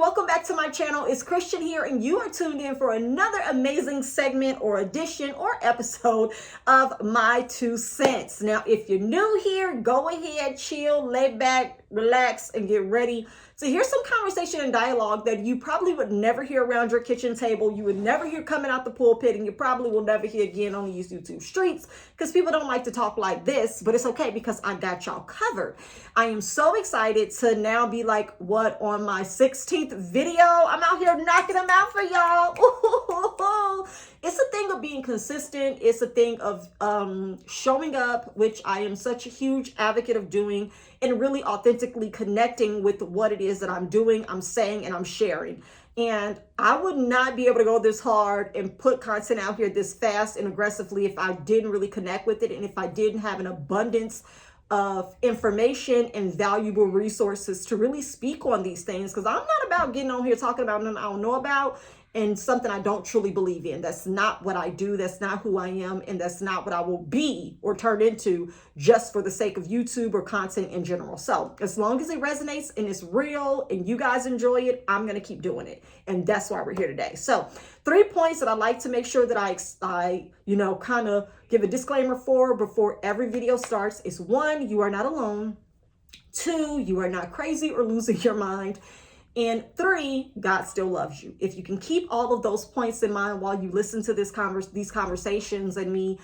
welcome back to my channel. It's Christian here, and you are tuned in for another amazing segment or edition or episode of My Two Cents. Now, if you're new here, go ahead, chill, lay back, relax, and get ready to hear some conversation and dialogue that you probably would never hear around your kitchen table. You would never hear coming out the pulpit, and you probably will never hear again on these YouTube streets because people don't like to talk like this, but it's okay because I got y'all covered. I am so excited to now be like, what, on my 16th video? I'm out here knocking them out for y'all. Ooh. It's a thing of being consistent. It's a thing of showing up, which I am such a huge advocate of doing, and really authentically connecting with what it is that I'm doing, I'm saying, and I'm sharing. And I would not be able to go this hard and put content out here this fast and aggressively if I didn't really connect with it, and if I didn't have an abundance of information and valuable resources to really speak on these things. Because I'm not about getting on here talking about nothing I don't know about and something I don't truly believe in. That's not what I do. That's not who I am. And that's not what I will be or turn into just for the sake of YouTube or content in general. So as long as it resonates and it's real and you guys enjoy it, I'm going to keep doing it. And that's why we're here today. So 3 points that I like to make sure that I kind of give a disclaimer for before every video starts is: 1, you are not alone. 2, you are not crazy or losing your mind. And 3, God still loves you. If you can keep all of those points in mind while you listen to these conversations and me,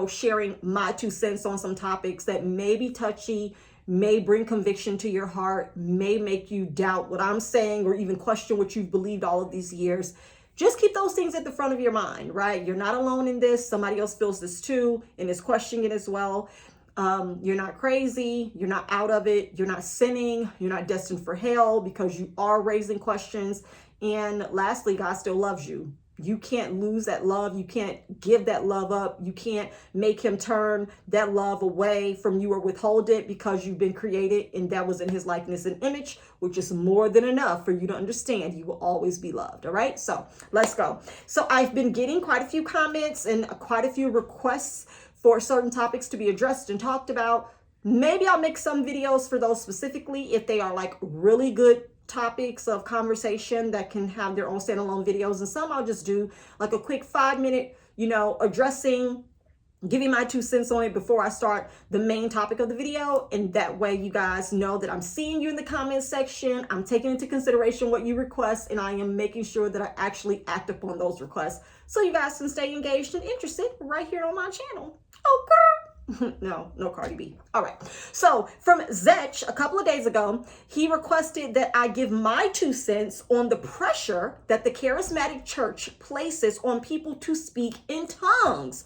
sharing my 2 cents on some topics that may be touchy, may bring conviction to your heart, may make you doubt what I'm saying or even question what you've believed all of these years, just keep those things at the front of your mind, right? You're not alone in this. Somebody else feels this too and is questioning it as well. You're not crazy. You're not out of it. You're not sinning. You're not destined for hell because you are raising questions. And lastly, God still loves you. You can't lose that love. You can't give that love up. You can't make him turn that love away from you or withhold it because you've been created and that was in his likeness and image, which is more than enough for you to understand you will always be loved. All right. So let's go. So I've been getting quite a few comments and quite a few requests for certain topics to be addressed and talked about. Maybe I'll make some videos for those specifically if they are like really good topics of conversation that can have their own standalone videos. And some I'll just do like a quick 5-minute, addressing, giving my 2 cents on it before I start the main topic of the video. And that way you guys know that I'm seeing you in the comment section. I'm taking into consideration what you request, and I am making sure that I actually act upon those requests so you guys can stay engaged and interested right here on my channel. Oh, girl. No Cardi B. All right. So from Zetch a couple of days ago, he requested that I give my 2 cents on the pressure that the charismatic church places on people to speak in tongues.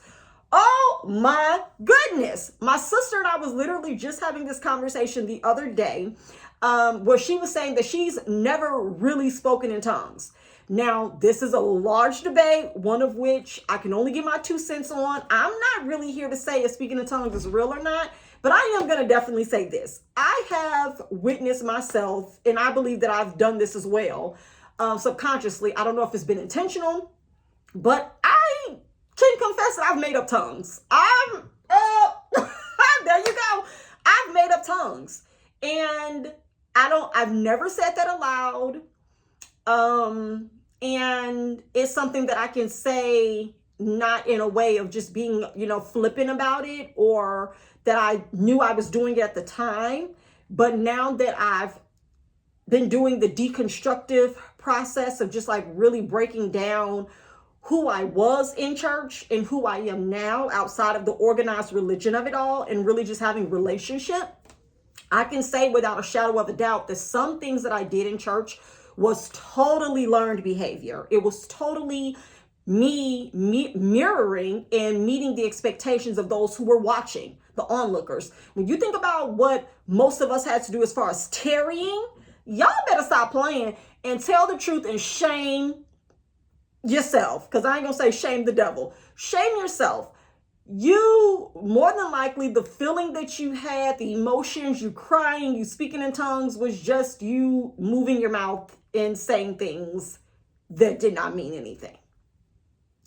Oh my goodness. My sister and I was literally just having this conversation the other day where she was saying that she's never really spoken in tongues. Now, this is a large debate, one of which I can only give my 2 cents on. I'm not really here to say if speaking in tongues is real or not, but I am going to definitely say this. I have witnessed myself, and I believe that I've done this as well, subconsciously. I don't know if it's been intentional, but I can confess that I've made up tongues. There you go. I've made up tongues, and I've never said that aloud. And it's something that I can say not in a way of just being, flippant about it, or that I knew I was doing it at the time. But now that I've been doing the deconstructive process of just like really breaking down who I was in church and who I am now outside of the organized religion of it all, and really just having relationship, I can say without a shadow of a doubt that some things that I did in church was totally learned behavior. It was totally me mirroring and meeting the expectations of those who were watching, the onlookers. When you think about what most of us had to do as far as tarrying, y'all better stop playing and tell the truth and shame yourself. Because I ain't gonna say shame the devil. Shame yourself. You, more than likely, the feeling that you had, the emotions, you crying, you speaking in tongues, was just you moving your mouth and saying things that did not mean anything.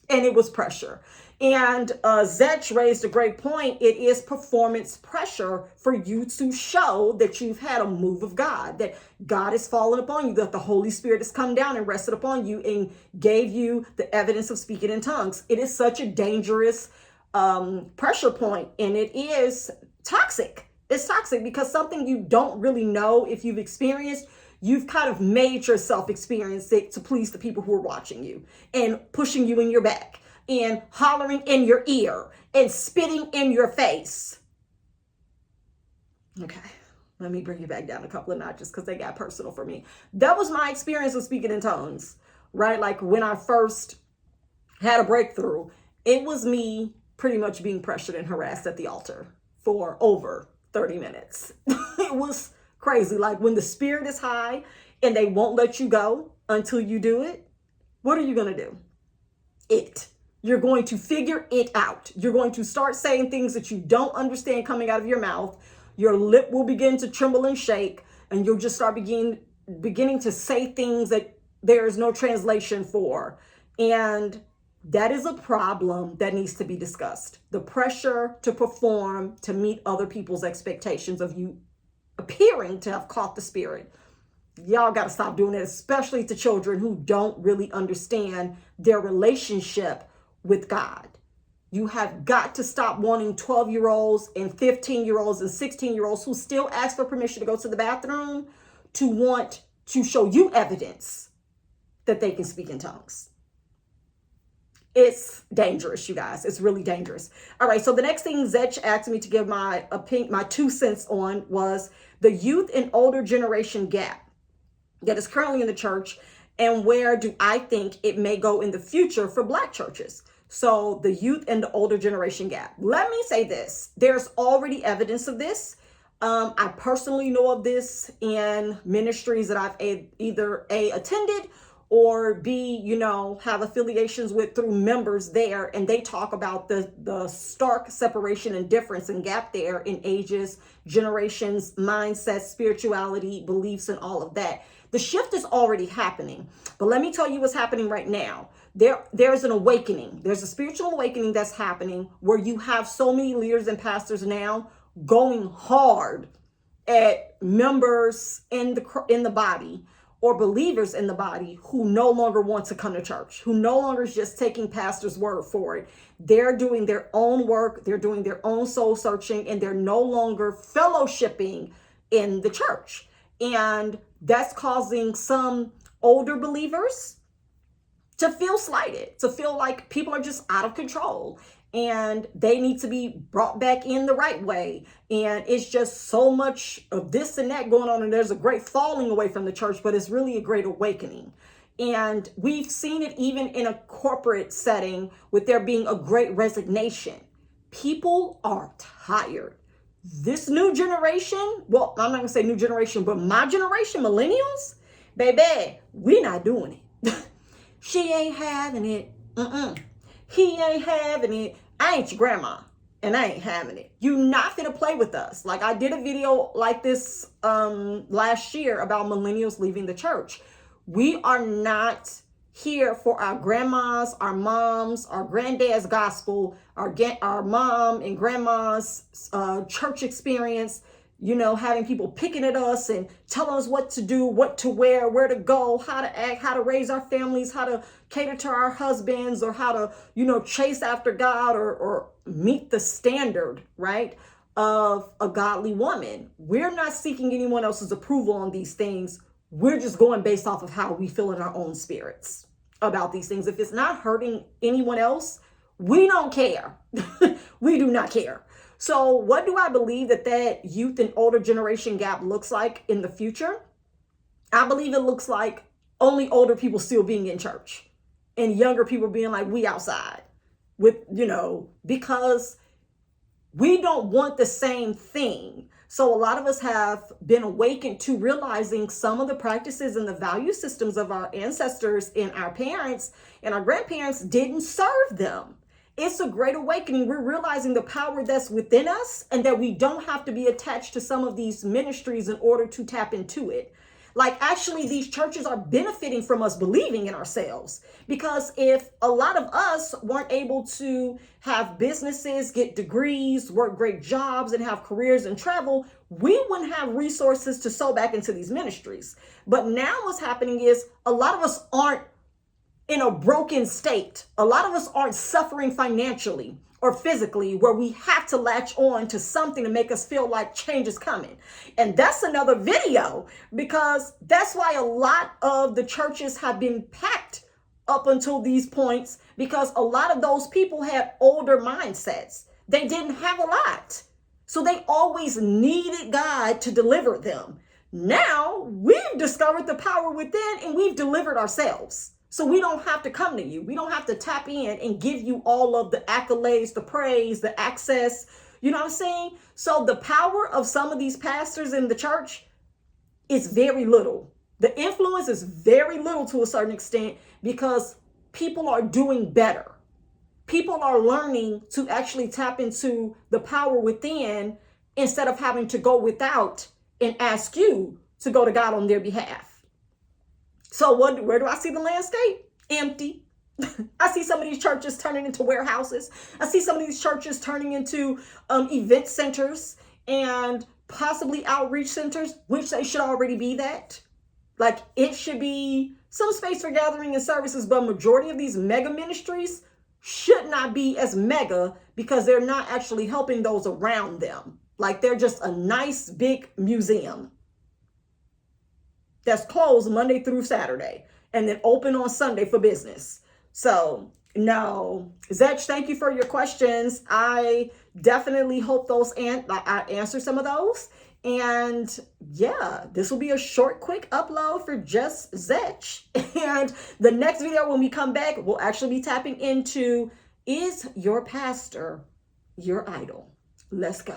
And it was pressure. And Zetch raised a great point. It is performance pressure for you to show that you've had a move of God, that God has fallen upon you, that the Holy Spirit has come down and rested upon you and gave you the evidence of speaking in tongues. It is such a dangerous pressure point, and it is toxic. It's toxic because something you don't really know if you've experienced, you've kind of made yourself experience it to please the people who are watching you and pushing you in your back and hollering in your ear and spitting in your face. Okay, let me bring you back down a couple of notches because they got personal for me. That was my experience with speaking in tongues, right? Like when I first had a breakthrough, it was me pretty much being pressured and harassed at the altar for over 30 minutes. It was crazy. Like when the spirit is high and they won't let you go until you do it, what are you going to do? You're going to figure it out. You're going to start saying things that you don't understand coming out of your mouth. Your lip will begin to tremble and shake, and you'll just start beginning to say things that there is no translation for. And that is a problem that needs to be discussed. The pressure to perform, to meet other people's expectations of you appearing to have caught the spirit. Y'all got to stop doing it, especially to children who don't really understand their relationship with God. You have got to stop wanting 12-year-olds and 15-year-olds and 16-year-olds who still ask for permission to go to the bathroom to want to show you evidence that they can speak in tongues. It's dangerous, you guys. It's really dangerous. All right, so the next thing Zetch asked me to give my opinion, my 2 cents on, was the youth and older generation gap that is currently in the church, and where do I think it may go in the future for Black churches. So the youth and the older generation gap. Let me say this. There's already evidence of this. I personally know of this in ministries that I've either attended or have affiliations with through members there. And they talk about the stark separation and difference and gap there in ages, generations, mindsets, spirituality, beliefs, and all of that. The shift is already happening. But let me tell you what's happening right now. There's an awakening. There's a spiritual awakening that's happening where you have so many leaders and pastors now going hard at members in the body or believers in the body who no longer want to come to church, who no longer is just taking pastors' word for it. They're doing their own work. They're doing their own soul searching, and they're no longer fellowshipping in the church. And that's causing some older believers to feel slighted, to feel like people are just out of control and they need to be brought back in the right way. And it's just so much of this and that going on. And there's a great falling away from the church, but it's really a great awakening. And we've seen it even in a corporate setting with there being a great resignation. People are tired. This new generation, well, I'm not gonna say new generation, but my generation, millennials, baby, we not doing it. She ain't having it. He ain't having it. I ain't your grandma, and I ain't having it. You not finna play with us. Like I did a video like this last year about millennials leaving the church. We are not here for our grandmas, our moms, our granddad's gospel, our mom and grandma's church experience, having people picking at us and telling us what to do, what to wear, where to go, how to act, how to raise our families, how to cater to our husbands, or how to, chase after God or meet the standard, right, of a godly woman. We're not seeking anyone else's approval on these things. We're just going based off of how we feel in our own spirits about these things. If it's not hurting anyone else, we don't care. We do not care. So what do I believe that youth and older generation gap looks like in the future? I believe it looks like only older people still being in church and younger people being like, we outside because we don't want the same thing. So a lot of us have been awakened to realizing some of the practices and the value systems of our ancestors and our parents and our grandparents didn't serve them. It's a great awakening. We're realizing the power that's within us and that we don't have to be attached to some of these ministries in order to tap into it. Like, actually, these churches are benefiting from us believing in ourselves. Because if a lot of us weren't able to have businesses, get degrees, work great jobs, and have careers and travel, we wouldn't have resources to sow back into these ministries. But now what's happening is a lot of us aren't in a broken state. A lot of us aren't suffering financially or physically where we have to latch on to something to make us feel like change is coming. And that's another video, because that's why a lot of the churches have been packed up until these points, because a lot of those people had older mindsets. They didn't have a lot. So they always needed God to deliver them. Now we've discovered the power within and we've delivered ourselves. So we don't have to come to you. We don't have to tap in and give you all of the accolades, the praise, the access. You know what I'm saying? So the power of some of these pastors in the church is very little. The influence is very little to a certain extent, because people are doing better. People are learning to actually tap into the power within instead of having to go without and ask you to go to God on their behalf. So where do I see the landscape? Empty. I see some of these churches turning into warehouses. I see some of these churches turning into event centers and possibly outreach centers, which they should already be that. Like, it should be some space for gathering and services, but majority of these mega ministries should not be as mega because they're not actually helping those around them. Like, they're just a nice big museum that's closed Monday through Saturday and then open on Sunday for business. So no, Zech, thank you for your questions. I definitely hope I answered some of those. And yeah, this will be a short, quick upload for just Zech. And the next video, when we come back, we'll actually be tapping into, is your pastor your idol? Let's go.